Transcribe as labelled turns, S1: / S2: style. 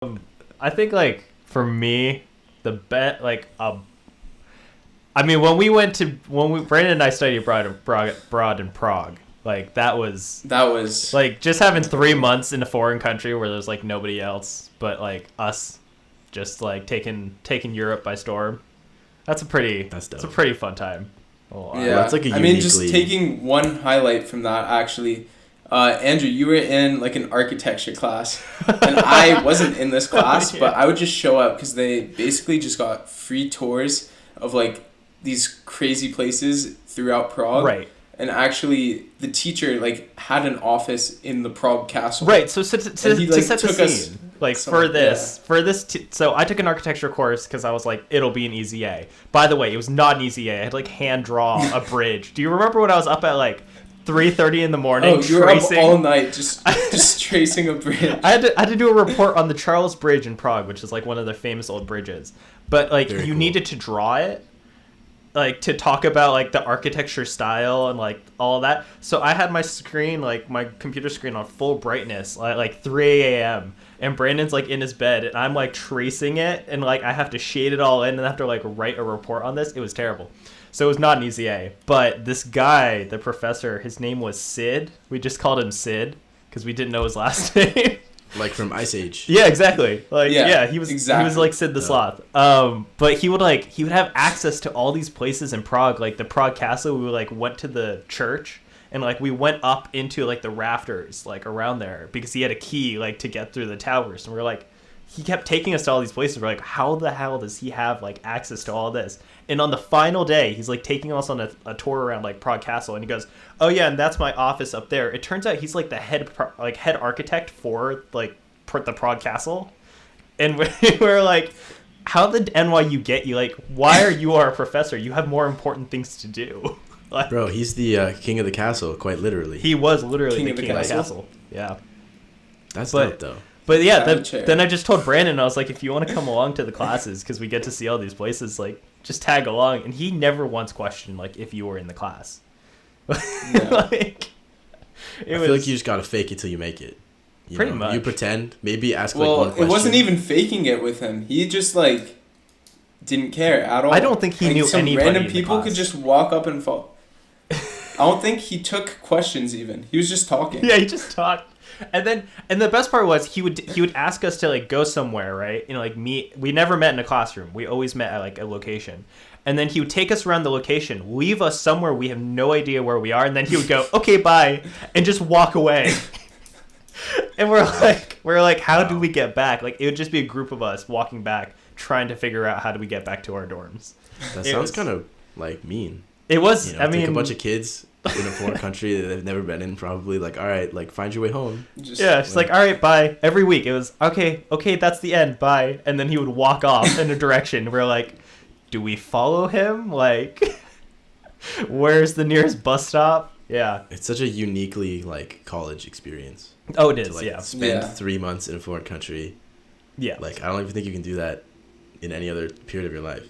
S1: I think like for me, the bet like I mean Brandon and I studied abroad in Prague. Like
S2: That was
S1: like just having 3 months in a foreign country where there's like nobody else but like us, just like taking Europe by storm. That's dope. It's a pretty fun time. Oh,
S2: yeah.
S3: That's like
S2: I mean, just taking one highlight from that actually. Andrew, you were in like an architecture class, and I wasn't in this class, but I would just show up because they basically just got free tours of like these crazy places throughout Prague.
S1: Right.
S2: And actually, the teacher like had an office in the Prague castle.
S1: Right. So to set the scene, like so I took an architecture course because I was like, it'll be an easy A. By the way, it was not an easy A. I had to like hand draw a bridge. Do you remember when I was up at like 3:30 in the morning?
S2: Oh, you were up all night just tracing a bridge.
S1: I had to do a report on the Charles Bridge in Prague, which is like one of the famous old bridges. But like you needed to draw it, like to talk about like the architecture style and like all of that. So I had my screen, like my computer screen, on full brightness at like 3 a.m. and Brandon's like in his bed and I'm like tracing it and like I have to shade it all in and I have to like write a report on this. It was terrible. So it was not an easy A. But this guy, the professor, his name was Sid. We just called him Sid because we didn't know his last name.
S3: Like from Ice Age.
S1: Yeah, exactly. Like he was
S2: exactly.
S1: He was like Sid the Sloth. But he would have access to all these places in Prague, like the Prague Castle. We like went to the church and like we went up into like the rafters like around there because he had a key like to get through the towers. And we're like, he kept taking us to all these places. We're like, how the hell does he have like access to all this? And on the final day, he's like taking us on a tour around like Prague Castle, and he goes, "Oh yeah, and that's my office up there." It turns out he's like the head architect for like the Prague Castle, and we're like, "How did NYU get you? Like, why are you our professor? You have more important things to do." Like,
S3: bro, he's the king of the castle, quite literally.
S1: He was literally the king of the castle. Yeah,
S3: that's dope though.
S1: But yeah, then I just told Brandon, I was like, if you want to come along to the classes, because we get to see all these places, like, just tag along. And he never once questioned, like, if you were in the class. Like,
S3: I feel like you just got to fake it till you make it.
S1: Pretty much.
S3: You pretend, maybe ask like one question.
S2: Well, it wasn't even faking it with him. He just, like, didn't care at all.
S1: I don't think he knew
S2: some
S1: anybody
S2: random
S1: in
S2: people
S1: the class.
S2: could just walk up and fall. I don't think he took questions even. He was just talking.
S1: Yeah, he just talked. And the best part was he would ask us to like go somewhere, right? You know, like meet. We never met in a classroom. We always met at like a location. And then he would take us around the location, leave us somewhere we have no idea where we are, and then he would go, "Okay, bye," and just walk away. And we're like, how do we get back? Like, it would just be a group of us walking back, trying to figure out how do we get back to our dorms.
S3: That sounds kind of like mean.
S1: It was.
S3: You know, take a bunch of kids in a foreign country that they've never been in, probably like, all right, like find your way home.
S1: It's like, all right, bye. Every week it was okay, that's the end, bye. And then he would walk off in a direction. We're like, do we follow him? Like, where's the nearest bus stop? Yeah,
S3: it's such a uniquely like college experience.
S1: Oh, it is.
S3: To, like,
S1: yeah,
S3: spend 3 months in a foreign country.
S1: Yeah,
S3: like I don't even think you can do that in any other period of your life.